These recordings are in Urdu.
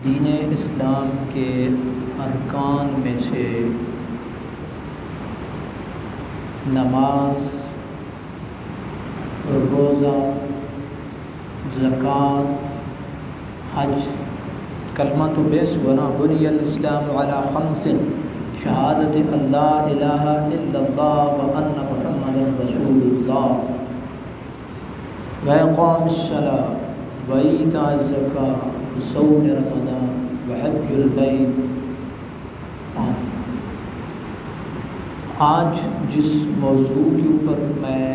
دین اسلام کے ارکان میں سے نماز، روزہ، زکوٰۃ، حج، کلمہ تو بیس ہوا نا، بنی الاسلام علی خمس شہادت اللہ الہ الا اللہ وان محمد رسول اللہ واقام الصلاۃ وایتاء الزکاۃ وصوم رمضان وحج البیت۔ آج جس موضوع کے اوپر میں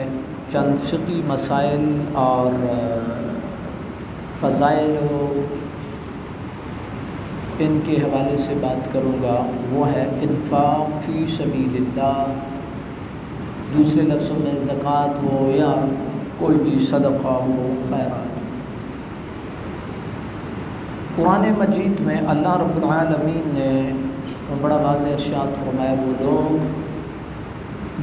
چند فقہی مسائل اور فضائل ان کے حوالے سے بات کروں گا وہ ہے انفاق فی سبیل اللہ، دوسرے لفظوں میں زکوٰۃ ہو یا کوئی بھی صدقہ ہو، خیرات۔ قرآن مجید میں اللہ رب العالمین نے بڑا واضح ارشاد فرمایا، وہ لوگ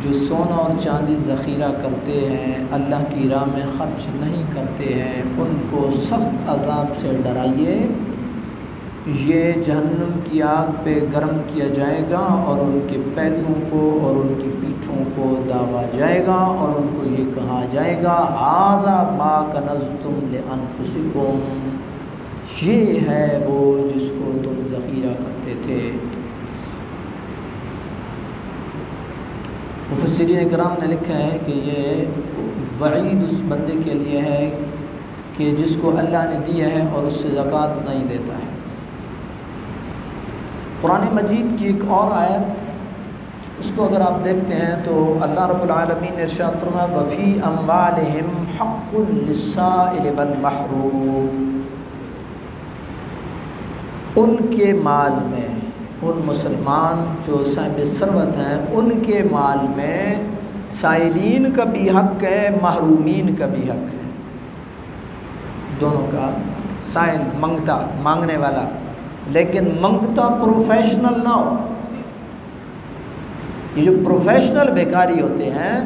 جو سونا اور چاندی ذخیرہ کرتے ہیں، اللہ کی راہ میں خرچ نہیں کرتے ہیں، ان کو سخت عذاب سے ڈرائیے، یہ جہنم کی آگ پہ گرم کیا جائے گا اور ان کے پہلوؤں کو اور ان کی پیٹھوں کو داغا جائے گا اور ان کو یہ کہا جائے گا ھذا ما کنزتم لانفسکم، یہ ہے وہ جس کو تم ذخیرہ کرتے تھے۔ مفسرین کرام نے لکھا ہے کہ یہ وعید اس بندے کے لیے ہے کہ جس کو اللہ نے دیا ہے اور اس سے زکوٰۃ نہیں دیتا ہے۔ قرآن مجید کی ایک اور آیت، اس کو اگر آپ دیکھتے ہیں تو اللہ رب العالمین نے ارشاد فرمایا وَفِي أَمْوَالِهِمْ حَقٌّ لِلسَّائِلِ وَالْمَحْرُومِ، ان کے مال میں، ان مسلمان جو صاحب ثروت ہیں ان کے مال میں سائلین کا بھی حق ہے، محرومین کا بھی حق ہے، دونوں کا۔ سائل منگتا، مانگنے والا، لیکن منگتا پروفیشنل نہ ہو۔ یہ جو پروفیشنل بھیکاری ہوتے ہیں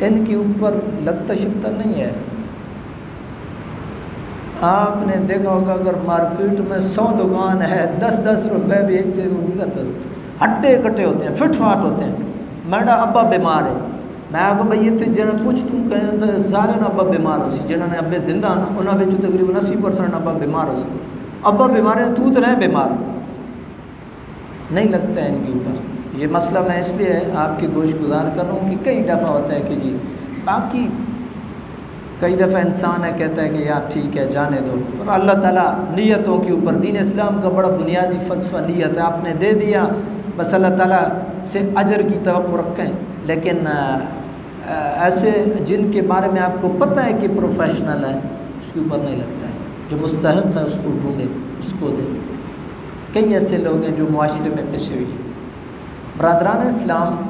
ان کے اوپر لگتا شکتا نہیں ہے۔ آپ نے دیکھا ہوگا اگر مارکیٹ میں 100 دکان ہے، 10-10 روپے بھی ایک سے ادھر ہٹے کٹے ہوتے ہیں، فٹ فاٹ ہوتے ہیں۔ میرا ابا بیمار ہے، میں آپ کو بھائی اتنے جن پوچھتوں کہیں تو سارے ابا بیمار ہو سی، جنہوں نے ابے زندہ نا انہوں نے تقریباً 80% ابا بیمار ہو سی۔ ابا بیمار ہے تو رہے بیمار، نہیں لگتا ہے ان کے اوپر۔ یہ مسئلہ میں اس لیے آپ کی گوش گزار کر رہا ہوں کہ کئی دفعہ ہوتا ہے کہ جی باقی کئی دفعہ انسان ہے کہتا ہے کہ یار ٹھیک ہے جانے دو، اور اللہ تعالیٰ نیتوں کے اوپر، دین اسلام کا بڑا بنیادی فلسفہ نیت ہے، آپ نے دے دیا بس اللہ تعالیٰ سے اجر کی توقع رکھیں۔ لیکن ایسے جن کے بارے میں آپ کو پتہ ہے کہ پروفیشنل ہے اس کے اوپر نہیں لگتا ہے، جو مستحق ہے اس کو ڈھونڈے، اس کو دے۔ کئی ایسے لوگ ہیں جو معاشرے میں پسے ہوئے ہیں۔ برادران اسلام،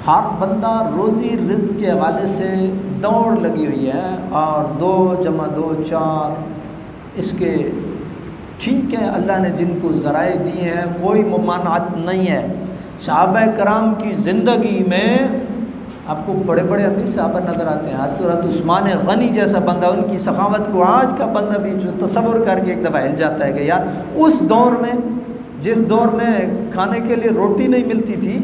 ہر بندہ روزی رزق کے حوالے سے دوڑ لگی ہوئی ہے، اور 2 + 2 4 اس کے ٹھیک ہے، اللہ نے جن کو ذرائع دیے ہیں کوئی ممانعت نہیں ہے۔ صحابہ کرام کی زندگی میں آپ کو بڑے بڑے امیر صحابہ نظر آتے ہیں، حضرت عثمان غنی جیسا بندہ، ان کی سخاوت کو آج کا بندہ بھی جو تصور کر کے ایک دفعہ ہل جاتا ہے کہ یار اس دور میں، جس دور میں کھانے کے لیے روٹی نہیں ملتی تھی،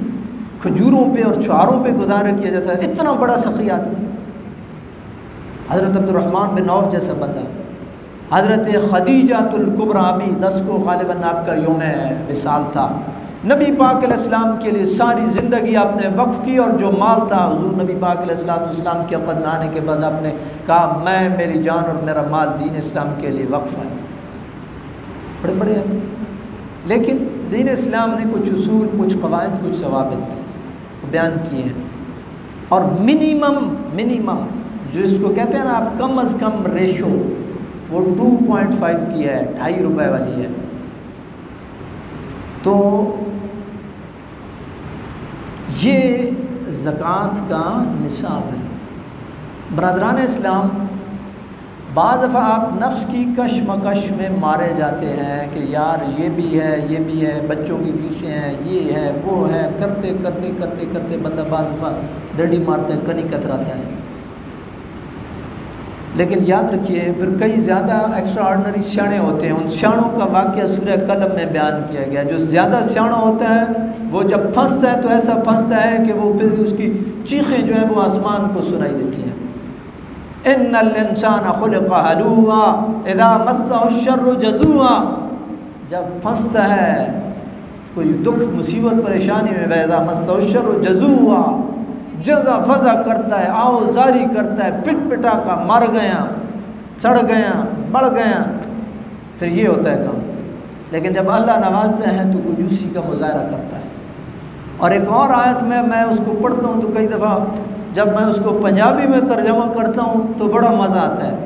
کھجوروں پہ اور چھہاروں پہ گزارا کیا جاتا ہے، اتنا بڑا سخی آدمی، حضرت عبد الرحمن بن عوف جیسا بندہ، حضرت خدیجۃ الکبریٰ بھی 10 کو غالباً آپ کا یوم وصال تھا، نبی پاک علیہ السلام کے لیے ساری زندگی آپ نے وقف کی، اور جو مال تھا حضور نبی پاک علیہ السلام کے قد آنے کے بعد آپ نے کہا میں میری جان اور میرا مال دین اسلام کے لیے وقف ہے۔ بڑے بڑے ہیں، لیکن دین اسلام نے کچھ اصول، کچھ قواعد، کچھ ضوابط بیان کیے ہیں، اور منیمم جو اس کو کہتے ہیں نا آپ کم از کم ریشو، وہ 2.5 کی ہے، 2.5 روپے والی ہے۔ تو یہ زکوٰۃ کا نصاب ہے۔ برادران اسلام، بعض دفعہ آپ نفس کی کشمکش میں مارے جاتے ہیں کہ یار یہ بھی ہے، یہ بھی ہے، بچوں کی فیسیں ہیں، یہ ہے، وہ ہے، کرتے کرتے کرتے کرتے بندہ بعض دفعہ ڈنڈی مارتے ہیں، کنی کتراتا ہے۔ لیکن یاد رکھیے پھر کئی زیادہ ایکسٹرا آرڈنری سیانے ہوتے ہیں، ان سیاڑوں کا واقعہ سورہ قلم میں بیان کیا گیا۔ جو زیادہ سیاڑا ہوتا ہے وہ جب پھنستا ہے تو ایسا پھنستا ہے کہ وہ پھر اس کی چیخیں جو ہیں وہ آسمان کو سنائی دیتی ہیں۔ ان الانسان خلق ہلوعا اذا مسہ الشر جزوعا، جب پھنستا ہے کوئی دکھ مصیبت پریشانی میں، وَإِذَا مَسَّهُ الشَّرُّ جَزُوعًا، جزا فضا کرتا ہے، آؤ زاری کرتا ہے، پٹ پٹا کا مر گیا، سڑ گیا، بڑھ گیا، پھر یہ ہوتا ہے کام۔ لیکن جب اللہ نوازتے ہیں تو کنجوسی کا مظاہرہ کرتا ہے۔ اور ایک اور آیت میں اس کو پڑھتا ہوں تو کئی دفعہ جب میں اس کو پنجابی میں ترجمہ کرتا ہوں تو بڑا مزہ آتا ہے۔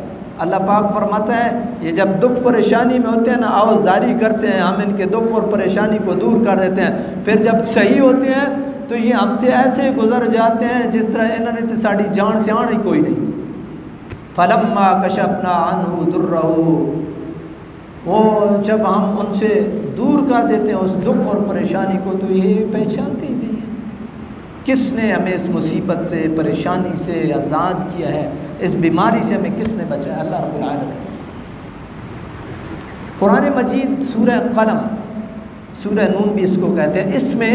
اللہ پاک فرماتا ہے یہ جب دکھ پریشانی میں ہوتے ہیں نا، آؤ زاری کرتے ہیں، ہم ان کے دکھ اور پریشانی کو دور کر دیتے ہیں، پھر جب صحیح ہوتے ہیں تو یہ ہم سے ایسے گزر جاتے ہیں جس طرح انہوں نے ساڑی جان سے آنا ہی کوئی نہیں۔ فَلَمَّا كَشَفْنَا عَنْهُ ضُرَّهُ، وہ جب ہم ان سے دور کر دیتے ہیں اس دکھ اور پریشانی کو تو یہ پہچانتے ہی نہیں ہیں۔ کس نے ہمیں اس مصیبت سے، پریشانی سے آزاد کیا ہے، اس بیماری سے ہمیں کس نے بچایا؟ اللہ رب العالمین۔ قرآن مجید سورہ قلم، سورہ نون بھی اس کو کہتے ہیں، اس میں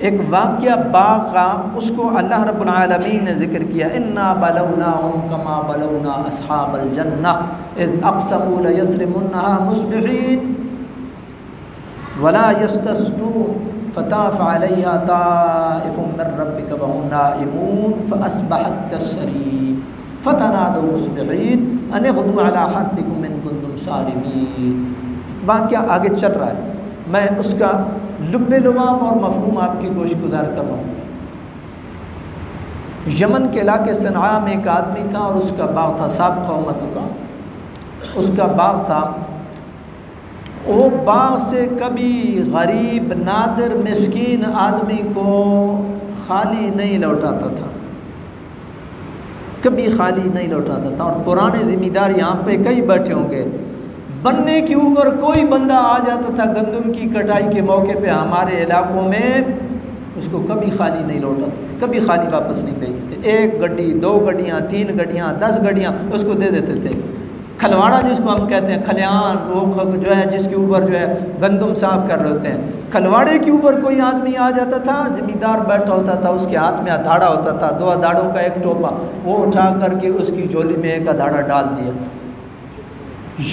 ایک واقعہ باغ کا اس کو اللہ رب العالمین نے ذکر کیا۔ اِنَّا بَلَوْنَاهُمْ كَمَا بَلَوْنَا أَصْحَابَ الْجَنَّةِ إِذْ أَقْسَمُوا لَيَصْرِمُنَّهَا مُصْبِحِينَ وَلَا يَسْتَثْنُونَ فطاف عَلَيْهَا طَائِفٌ مِّن رَّبِّكَ وَهُمْ نَائِمُونَ فَأَصْبَحَتْ كَالصَّرِيمِ فَتَنَادَوْا مُصْبِحِينَ أَنِ اغْدُوا عَلَىٰ حَرْثِكُمْ إِن كُنتُمْ صَارِمِينَ۔ واقعہ آگے چل رہا ہے، میں اس کا لب لباب اور مفہوم آپ کی گوش گزار کر رہا ہوں۔ یمن کے علاقے صنعاء میں ایک آدمی تھا اور اس کا باغ تھا، سابقہ امتوں کا اس کا باغ تھا۔ وہ باغ سے کبھی غریب، نادر، مسکین آدمی کو خالی نہیں لوٹاتا تھا، کبھی خالی نہیں لوٹاتا تھا۔ اور پرانے ذمہ دار یہاں پہ کئی بیٹھے ہوں گے، بننے کے اوپر کوئی بندہ آ جاتا تھا گندم کی کٹائی کے موقع پہ ہمارے علاقوں میں، اس کو کبھی خالی نہیں لوٹاتے تھے، کبھی خالی واپس نہیں بھیجتے تھے۔ 1 گڈی، 2 گڈیاں، 3 گڈیاں، 10 گڈیاں اس کو دے دیتے تھے۔ کھلواڑا جس کو ہم کہتے ہیں، کھلیان، وہ جو ہے جس کے اوپر جو ہے گندم صاف کر رہے ہوتے ہیں، کھلواڑے کے اوپر کوئی آدمی آ جاتا تھا، ذمہ دار بیٹھا ہوتا تھا، اس کے ہاتھ میں ادھاڑا ہوتا تھا، 2 ادھاڑوں کا ایک ٹوپا، وہ اٹھا کر کے اس کی جھولی میں ایک ادھاڑا ڈال دیا۔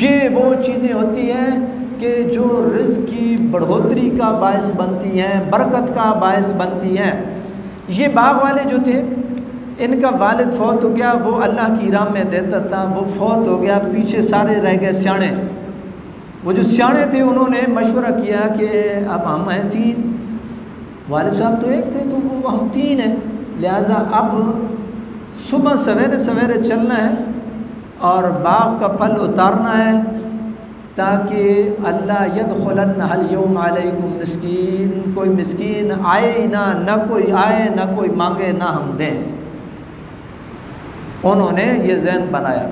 یہ وہ چیزیں ہوتی ہیں کہ جو رزق کی بڑھوتری کا باعث بنتی ہیں، برکت کا باعث بنتی ہیں۔ یہ باغ والے جو تھے، ان کا والد فوت ہو گیا، وہ اللہ کی راہ میں دیتا تھا، وہ فوت ہو گیا، پیچھے سارے رہ گئے سیانے۔ وہ جو سیانے تھے انہوں نے مشورہ کیا کہ اب ہم ہیں 3، والد صاحب تو 1 تھے تو وہ ہم 3 ہیں، لہٰذا اب صبح سویرے سویرے چلنا ہے اور باغ کا پھل اتارنا ہے تاکہ اللہ یدخلن اليوم علیکم مسکین، کوئی مسکین آئے ہی نہ کوئی آئے، نہ کوئی مانگے، نہ ہم دیں۔ انہوں نے یہ ذہن بنایا۔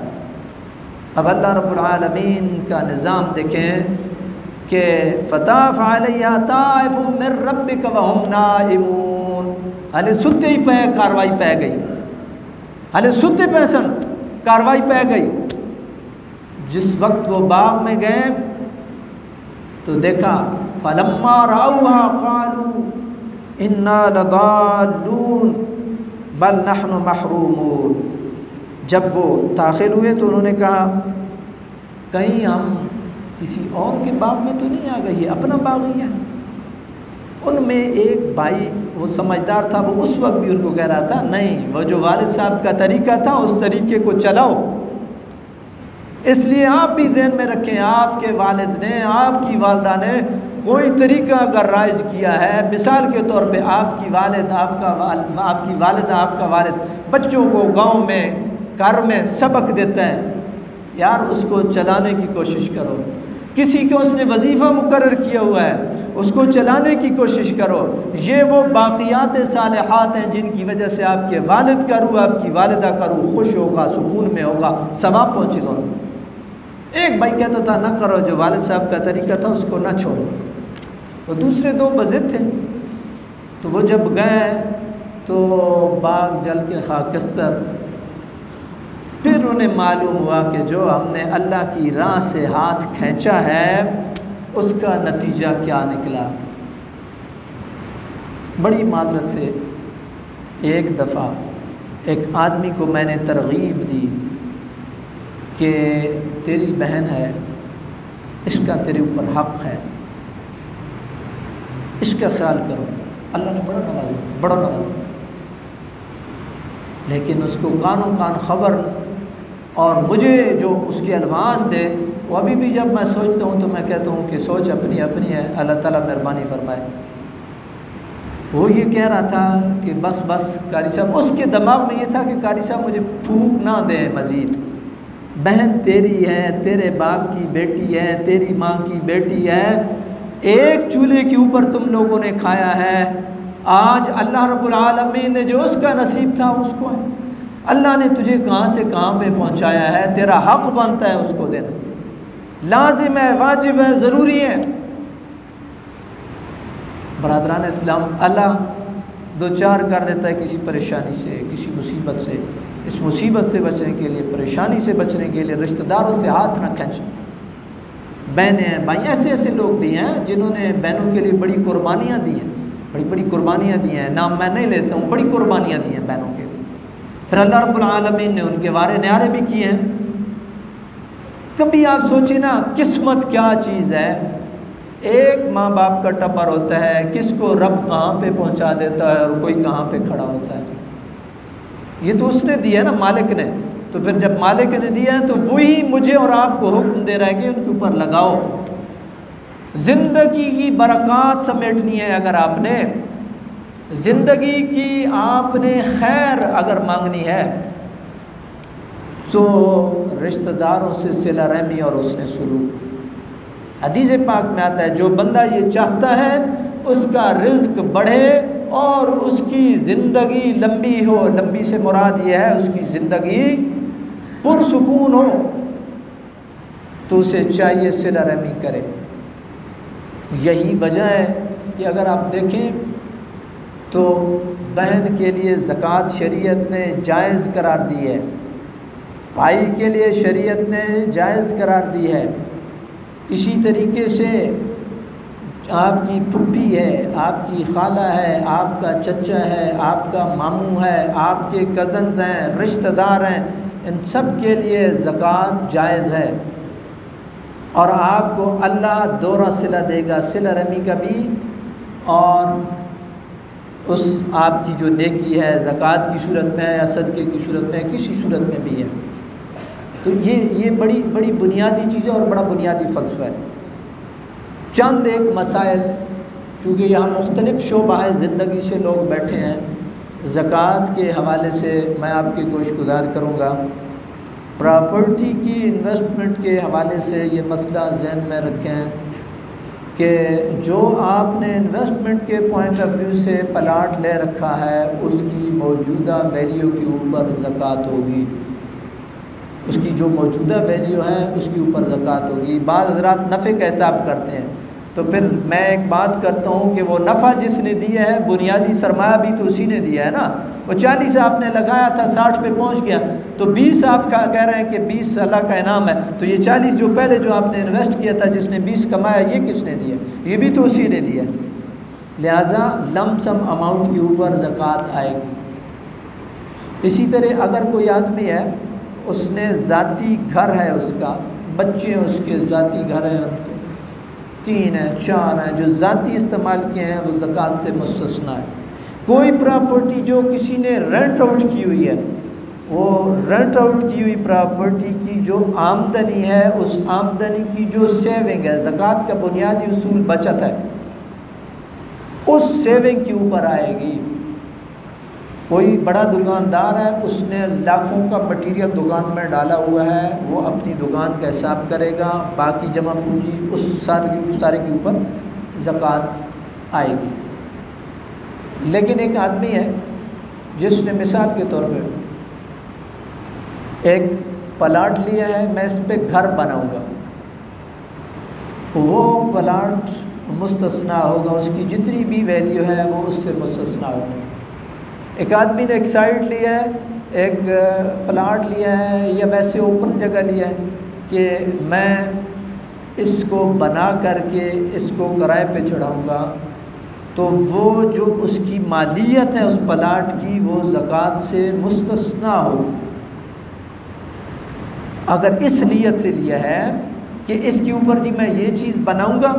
اب اللہ رب العالمین کا نظام دیکھیں کہ فطاف علیہا طائف من ربک وہم نائمون، ہلے ستے ہی پہ کاروائی پہ گئی، ہلے ستے پہ سن کاروائی پہ گئی۔ جس وقت وہ باغ میں گئے تو دیکھا فلما رأوها قالوا انا لضالون بل نحن محرومون۔ جب وہ داخل ہوئے تو انہوں نے کہا کہیں ہم کسی اور کے باغ میں تو نہیں آ گئے، یہ اپنا باغ ہی ہے۔ ان میں ایک بھائی وہ سمجھدار تھا، وہ اس وقت بھی ان کو کہہ رہا تھا نہیں، وہ جو والد صاحب کا طریقہ تھا اس طریقے کو چلاؤ۔ اس لیے آپ بھی ذہن میں رکھیں، آپ کے والد نے، آپ کی والدہ نے کوئی طریقہ اگر رائج کیا ہے، مثال کے طور پہ آپ کی والدہ، آپ کا والد بچوں کو گاؤں میں، گھر میں سبق دیتا ہے، یار اس کو چلانے کی کوشش کرو۔ کسی کو اس نے وظیفہ مقرر کیا ہوا ہے، اس کو چلانے کی کوشش کرو۔ یہ وہ باقیات صالحات ہیں جن کی وجہ سے آپ کے والد کا روح، آپ کی والدہ کا روح خوش ہوگا، سکون میں ہوگا، ثواب پہنچے گا۔ ایک بھائی کہتا تھا نہ کرو، جو والد صاحب کا طریقہ تھا اس کو نہ چھوڑو، اور دوسرے 2 بضد تھے۔ تو وہ جب گئے تو باغ جل کے خاکستر، پھر انہیں معلوم ہوا کہ جو ہم نے اللہ کی راہ سے ہاتھ کھینچا ہے اس کا نتیجہ کیا نکلا۔ بڑی معذرت سے ایک دفعہ ایک آدمی کو میں نے ترغیب دی کہ تیری بہن ہے، اس کا تیرے اوپر حق ہے، اس کا خیال کرو۔ اللہ نے بڑا نوازا، لیکن اس کو کانوں کان خبر، اور مجھے جو اس کے الفاظ تھے وہ ابھی بھی جب میں سوچتا ہوں تو میں کہتا ہوں کہ سوچ اپنی اپنی ہے، اللہ تعالیٰ مہربانی فرمائے۔ وہ یہ کہہ رہا تھا کہ بس قاری صاحب، اس کے دماغ میں یہ تھا کہ قاری صاحب مجھے پھونک نہ دے مزید، بہن تیری ہے، تیرے باپ کی بیٹی ہے، تیری ماں کی بیٹی ہے، ایک چولہے کے اوپر تم لوگوں نے کھایا ہے، آج اللہ رب العالمین نے جو اس کا نصیب تھا اس کو ہے، اللہ نے تجھے کہاں سے کہاں پہ پہنچایا ہے، تیرا حق بنتا ہے اس کو دینا، لازم ہے، واجب ہے، ضروری ہے۔ برادران اسلام، اللہ دو چار کر دیتا ہے کسی پریشانی سے، کسی مصیبت سے، اس مصیبت سے بچنے کے لیے، پریشانی سے بچنے کے لیے رشتہ داروں سے ہاتھ نہ کھینچیں۔ بہنیں ہیں، بھائی، ایسے ایسے لوگ بھی ہیں جنہوں نے بہنوں کے لیے بڑی قربانیاں دی ہیں، بڑی قربانیاں دی ہیں، نام میں نہیں لیتا ہوں، بڑی قربانیاں دی ہیں بہنوں کے لیے، پھر اللہ رب العالمین نے ان کے وارے نیارے بھی کیے ہیں۔ کبھی آپ سوچیں نا، قسمت کیا چیز ہے، ایک ماں باپ کا ٹبر ہوتا ہے، کس کو رب کہاں پہ پہنچا دیتا ہے اور کوئی کہاں پہ کھڑا ہوتا ہے۔ یہ تو اس نے دیا ہے نا، مالک نے، تو پھر جب مالک نے دیا ہے تو وہی مجھے اور آپ کو حکم دے رہا ہے کہ ان کے اوپر لگاؤ۔ زندگی کی برکات سمیٹنی ہے، اگر آپ نے زندگی کی آپ نے خیر اگر مانگنی ہے تو رشتہ داروں سے صلہ رحمی اور حسن سلوک۔ حدیث پاک میں آتا ہے جو بندہ یہ چاہتا ہے اس کا رزق بڑھے اور اس کی زندگی لمبی ہو، لمبی سے مراد یہ ہے اس کی زندگی پرسکون ہو، تو اسے چاہیے صلہ رحمی کرے۔ یہی وجہ ہے کہ اگر آپ دیکھیں تو بہن کے لیے زکوٰۃ شریعت نے جائز قرار دی ہے، بھائی کے لیے شریعت نے جائز قرار دی ہے، اسی طریقے سے آپ کی پھپھی ہے، آپ کی خالہ ہے، آپ کا چچا ہے، آپ کا ماموں ہے، آپ کے کزنز ہیں، رشتہ دار ہیں، ان سب کے لیے زکوٰۃ جائز ہے، اور آپ کو اللہ دورہ صلہ دے گا، صلہ رحمی کا بھی، اور اس آپ کی جو نیکی ہے زکوٰۃ کی صورت میں ہے، صدقے کی صورت میں، کسی صورت میں بھی ہے۔ تو یہ بڑی بنیادی چیز ہے اور بڑا بنیادی فلسفہ ہے۔ چند ایک مسائل، چونکہ یہاں مختلف شعبہ زندگی سے لوگ بیٹھے ہیں، زکوٰۃ کے حوالے سے میں آپ کی گوش گزار کروں گا۔ پراپرٹی کی انویسٹمنٹ کے حوالے سے یہ مسئلہ ذہن میں رکھیں کہ جو آپ نے انویسٹمنٹ کے پوائنٹ آف ویو سے پلاٹ لے رکھا ہے اس کی موجودہ ویلیو کے اوپر زکوٰۃ ہوگی، اس کی جو موجودہ ویلیو ہے اس کے اوپر زکوٰۃ ہوگی۔ بعض حضرات نفع کا حساب کرتے ہیں، تو پھر میں ایک بات کرتا ہوں کہ وہ نفع جس نے دیا ہے بنیادی سرمایہ بھی تو اسی نے دیا ہے نا۔ وہ 40 آپ نے لگایا تھا، 60 پہ پہنچ گیا، تو 20 آپ کا کہہ رہے ہیں کہ 20 اللہ کا انعام ہے، تو یہ 40 جو پہلے جو آپ نے انویسٹ کیا تھا جس نے 20 کمایا، یہ کس نے دیا؟ یہ بھی تو اسی نے دیا۔ لہٰذا لم سم اماؤنٹ کے اوپر زکوٰۃ آئے گی۔ اسی طرح اگر کوئی آدمی ہے، اس نے ذاتی گھر ہے، اس کا بچے ہیں، اس کے ذاتی گھر ہیں، ان کے 3 ہیں 4 ہیں، جو ذاتی استعمال کیے ہیں وہ زکوٰۃ سے مستثنیٰ ہے۔ کوئی پراپرٹی جو کسی نے رینٹ آؤٹ کی ہوئی ہے، وہ رینٹ آؤٹ کی ہوئی پراپرٹی کی جو آمدنی ہے، اس آمدنی کی جو سیونگ ہے، زکوٰۃ کا بنیادی اصول بچت ہے، اس سیونگ کے اوپر آئے گی۔ کوئی بڑا دکاندار ہے، اس نے لاکھوں کا مٹیریل دکان میں ڈالا ہوا ہے، وہ اپنی دکان کا حساب کرے گا، باقی جمع پونجی اس سارے کے اوپر زکوٰۃ آئے گی۔ لیکن ایک آدمی ہے جس نے مثال کے طور پہ ایک پلاٹ لیا ہے، میں اس پہ گھر بناؤں گا، وہ پلاٹ مستثنیٰ ہوگا، اس کی جتنی بھی ویلیو ہے وہ اس سے مستثنیٰ ہوگا۔ ایک آدمی نے ایک سائٹ لیا ہے، ایک پلاٹ لیا ہے یا ویسے اوپن جگہ لیا ہے کہ میں اس کو بنا کر کے اس کو کرائے پہ چڑھاؤں گا، تو وہ جو اس کی مالیت ہے اس پلاٹ کی وہ زکوٰۃ سے مستثنا ہوگی۔ اگر اس نیت سے لیا ہے کہ اس کے اوپر جی میں یہ چیز بناؤں گا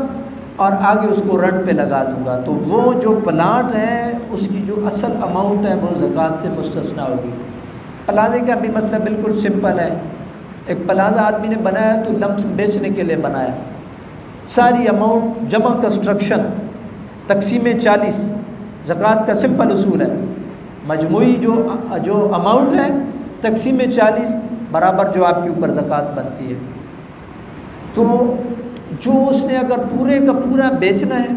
اور آگے اس کو رنٹ پہ لگا دوں گا، تو وہ جو پلاٹ ہے اس کی جو اصل اماؤنٹ ہے وہ زکوٰۃ سے مستثنا ہوگی۔ پلازے کا بھی مسئلہ بالکل سمپل ہے۔ ایک پلازہ آدمی نے بنایا تو لمس بیچنے کے لیے بنایا، ساری اماؤنٹ جمع کنسٹرکشن تقسیم 40، زکوٰۃ کا سمپل اصول ہے، مجموعی جو اماؤنٹ ہے تقسیم 40 برابر جو آپ کے اوپر زکوٰۃ بنتی ہے۔ تو جو اس نے اگر پورے کا پورا بیچنا ہے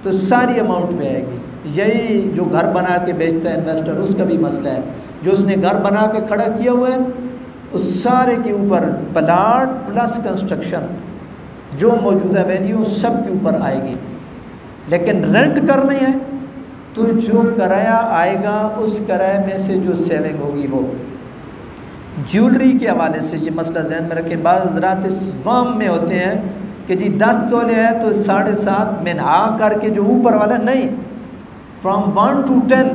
تو ساری اماؤنٹ پہ آئے گی۔ یہی جو گھر بنا کے بیچتا ہے انویسٹر، اس کا بھی مسئلہ ہے، جو اس نے گھر بنا کے کھڑا کیا ہوا ہے اس سارے کے اوپر پلاٹ پلس کنسٹرکشن جو موجودہ ویلیو سب کے اوپر آئے گی۔ لیکن رینٹ کرنی ہے تو جو کرایہ آئے گا اس کرایہ میں سے جو سیونگ ہوگی وہ۔ جیولری کے حوالے سے یہ مسئلہ ذہن میں رکھیں، بعض حضرات اس وام میں ہوتے ہیں کہ جی 10 تولے ہے تو 7.5 منہا کر کے جو اوپر والا، نہیں، فرام 1 to 10،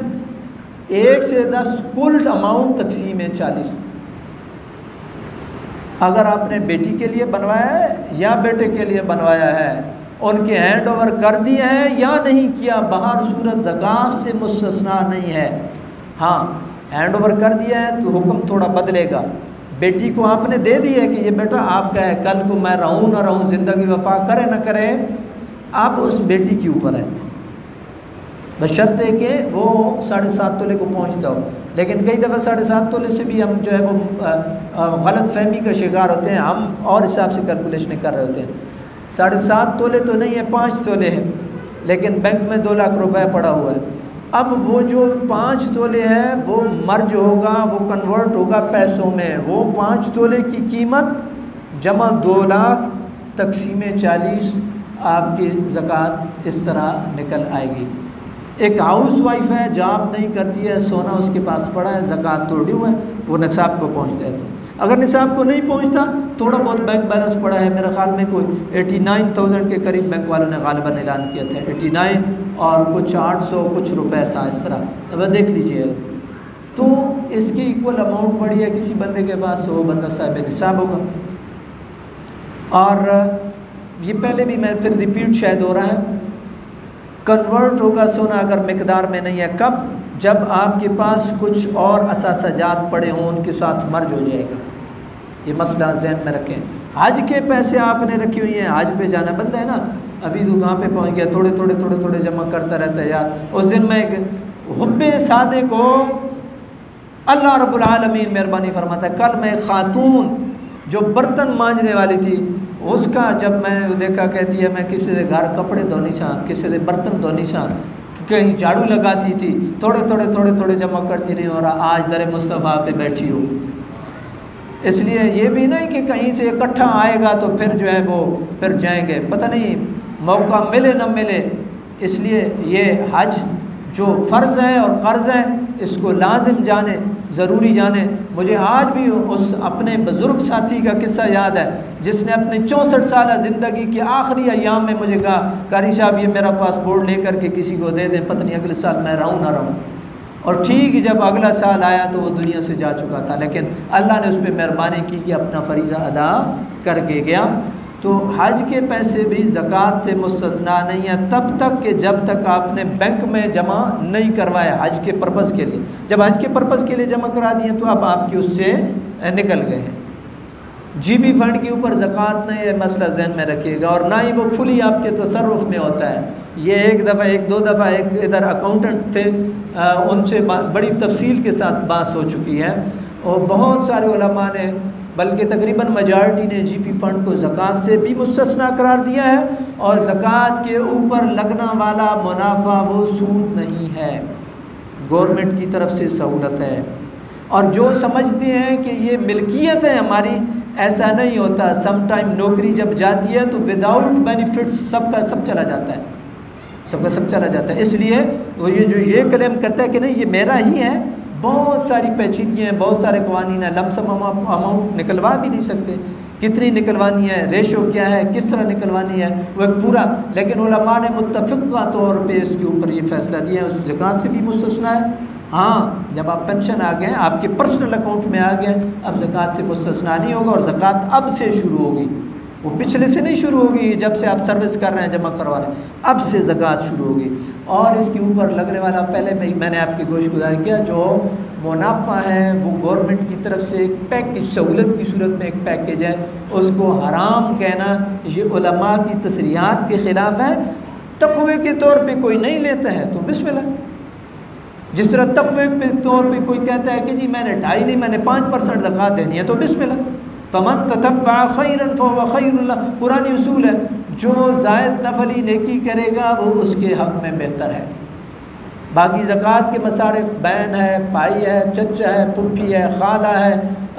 1 سے 10 کل اماؤنٹ تقسیم 40۔ اگر آپ نے بیٹی کے لیے بنوایا ہے یا بیٹے کے لیے بنوایا ہے، ان کے ہینڈ اوور کر دیے ہیں یا نہیں کیا، بہر صورت زکوٰۃ سے مستثنا نہیں ہے۔ ہاں ہینڈ اوور کر دیا ہے تو حکم تھوڑا بدلے گا۔ بیٹی کو آپ نے دے دی ہے کہ یہ بیٹا آپ کا ہے، کل کو میں رہوں نہ رہوں، زندگی وفا کرے نہ کرے، آپ اس بیٹی کے اوپر ہے، بشرطے کہ وہ 7.5 تولے کو پہنچتا ہو۔ لیکن کئی دفعہ 7.5 تولے سے بھی ہم جو ہے وہ غلط فہمی کا شکار ہوتے ہیں، ہم اور حساب سے کیلکولیشنیں کر رہے ہوتے ہیں۔ 7.5 تولے تو نہیں ہے، 5 تولے ہیں، لیکن بینک میں 2 لاکھ روپے پڑا ہوا ہے۔ اب وہ جو 5 تولے ہے وہ مرج ہوگا، وہ کنورٹ ہوگا پیسوں میں، وہ 5 تولے کی قیمت جمع 2 لاکھ تقسیم 40 آپ کی زکوٰۃ اس طرح نکل آئے گی۔ ایک ہاؤس وائف ہے، جاب نہیں کرتی ہے، سونا اس کے پاس پڑا ہے، زکوٰۃ توڑی ہوا ہے، وہ نصاب کو پہنچتا ہے۔ تو اگر نصاب کو نہیں پہنچتا، تھوڑا بہت بینک بیلنس پڑا ہے، میرے خیال میں کوئی 89,000 کے قریب بینک والوں نے غالباً اعلان کیا تھا، 89 اور کچھ 800 کچھ روپے تھا، اس طرح اب دیکھ لیجئے، تو اس کی ایکول اماؤنٹ پڑی ہے کسی بندے کے پاس، تو وہ بندہ صاحب نصاب ہوگا۔ اور یہ پہلے بھی میں پھر ریپیٹ شاید ہو رہا ہے، کنورٹ ہوگا سونا اگر مقدار میں نہیں ہے، کب؟ جب آپ کے پاس کچھ اور اثاثہ جات پڑے ہوں، ان کے ساتھ مرج ہو جائے گا۔ یہ مسئلہ ذہن میں رکھیں۔ حج کے پیسے آپ نے رکھی ہوئی ہیں، حج پہ جانا بندہ ہے نا، ابھی تو کہاں پہ پہنچ گیا، تھوڑے تھوڑے جمع کرتا رہتا ہے یار۔ اس دن میں حب سادے کو اللہ رب العالمین مہربانی فرماتا ہے، کل میں خاتون جو برتن مانجنے والی تھی، اس کا جب میں دیکھا، کہتی ہے میں کسی دے گھر کپڑے دھونی سا، کسی دے برتن دھونی سا، کہیں جھاڑو لگاتی تھی، تھوڑے جمع کرتی رہی، اور آج در مصطفیٰ پہ بیٹھی ہو۔ اس لیے یہ بھی نہیں کہ کہیں سے اکٹھا آئے گا تو پھر جو ہے وہ پھر جائیں گے، پتہ نہیں موقع ملے نہ ملے۔ اس لیے یہ حج جو فرض ہے اور قرض ہے، اس کو لازم جانے، ضروری جانے۔ مجھے آج بھی اس اپنے بزرگ ساتھی کا قصہ یاد ہے جس نے اپنے 64 سالہ زندگی کے آخری ایام میں مجھے کہا، قاری صاحب یہ میرا پاسپورٹ لے کر کے کسی کو دے دیں، پتہ نہیں اگلے سال میں رہوں نہ رہوں۔ اور ٹھیک جب اگلا سال آیا تو وہ دنیا سے جا چکا تھا، لیکن اللہ نے اس پہ مہربانی کی کہ اپنا فریضہ ادا کر کے گیا۔ تو حج کے پیسے بھی زکوٰۃ سے مستثنا نہیں ہے تب تک کہ جب تک آپ نے بینک میں جمع نہیں کروایا حج کے پرپز کے لیے۔ جب حج کے پرپز کے لیے جمع کرا دیے تو اب آپ کی اس سے نکل گئے ہیں۔ جی بی فنڈ کے اوپر زکوٰۃ نہیں ہے، مسئلہ ذہن میں رکھیے گا، اور نہ ہی وہ فلی آپ کے تصرف میں ہوتا ہے۔ یہ ایک دو دفعہ ایک ادھر اکاؤنٹنٹ تھے، ان سے بڑی تفصیل کے ساتھ بات ہو چکی ہے، اور بہت سارے علماء نے، بلکہ تقریباً میجارٹی نے جی پی فنڈ کو زکوٰۃ سے بھی مستثنا قرار دیا ہے، اور زکوٰۃ کے اوپر لگنا والا منافع وہ سود نہیں ہے، گورنمنٹ کی طرف سے سہولت ہے۔ اور جو سمجھتے ہیں کہ یہ ملکیت ہے ہماری، ایسا نہیں ہوتا۔ سم ٹائم نوکری جب جاتی ہے تو وداؤٹ بینیفٹس سب کا سب چلا جاتا ہے، سب کا سب چلا جاتا ہے۔ اس لیے وہ یہ جو یہ کلیم کرتا ہے کہ نہیں یہ میرا ہی ہے، بہت ساری پیچیدگیاں ہیں، بہت سارے قوانین ہیں، لم سم اماؤنٹ نکلوا بھی نہیں سکتے، کتنی نکلوانی ہے، ریشو کیا ہے، کس طرح نکلوانی ہے، وہ ایک پورا، لیکن علماء نے متفقہ طور پہ اس کے اوپر یہ فیصلہ دیا ہے، اس زکوٰۃ سے بھی مستثنیٰ ہے۔ ہاں جب آپ پینشن آ گئے، آپ کے پرسنل اکاؤنٹ میں آ گئے، اب زکوٰۃ سے مستثنیٰ نہیں ہوگا، اور زکوٰۃ اب سے شروع ہوگی، وہ پچھلے سے نہیں شروع ہوگی جب سے آپ سروس کر رہے ہیں، جمع کروا رہے ہیں، اب سے زکوٰۃ شروع ہوگی۔ اور اس کے اوپر لگنے والا، پہلے میں نے آپ کی گوش گزار کیا، جو منافع ہے وہ گورنمنٹ کی طرف سے ایک پیکج، سہولت کی صورت میں ایک پیکج ہے، اس کو حرام کہنا یہ علماء کی تصریحات کے خلاف ہے۔ تقوی کے طور پہ کوئی نہیں لیتا ہے تو بسم اللہ، جس طرح تقوی کے طور پہ کوئی کہتا ہے کہ جی میں نے 2.5 نہیں، میں نے 5% زکوٰۃ دینی ہے تو بسم اللہ، فمن تتبع خیرا فهو خیر اللہ، قرآنی اصول ہے، جو زائد نفلی نیکی کرے گا وہ اس کے حق میں بہتر ہے۔ باقی زکوٰۃ کے مصارف بہن ہے، بھائی ہے، چچا ہے، پھپھی ہے، خالہ ہے،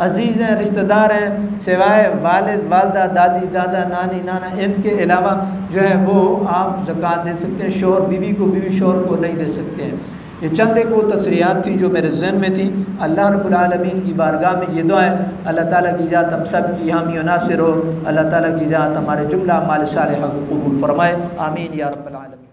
عزیز ہیں، رشتہ دار ہیں، سوائے والد والدہ، دادی دادا، نانی نانا، ان کے علاوہ جو ہے وہ آپ زکوٰۃ دے سکتے ہیں۔ شوہر بیوی کو، بیوی شوہر کو نہیں دے سکتے ہیں۔ یہ چند ایک وہ تصریحات تھی جو میرے ذہن میں تھی۔ اللہ رب العالمین کی بارگاہ میں یہ دعا ہے، اللہ تعالیٰ کی ذات ہم سب کی حامی و ناصر ہو، اللہ تعالیٰ کی ذات ہمارے جملہ اعمال صالحہ کو قبول فرمائے، آمین یا رب العالمین۔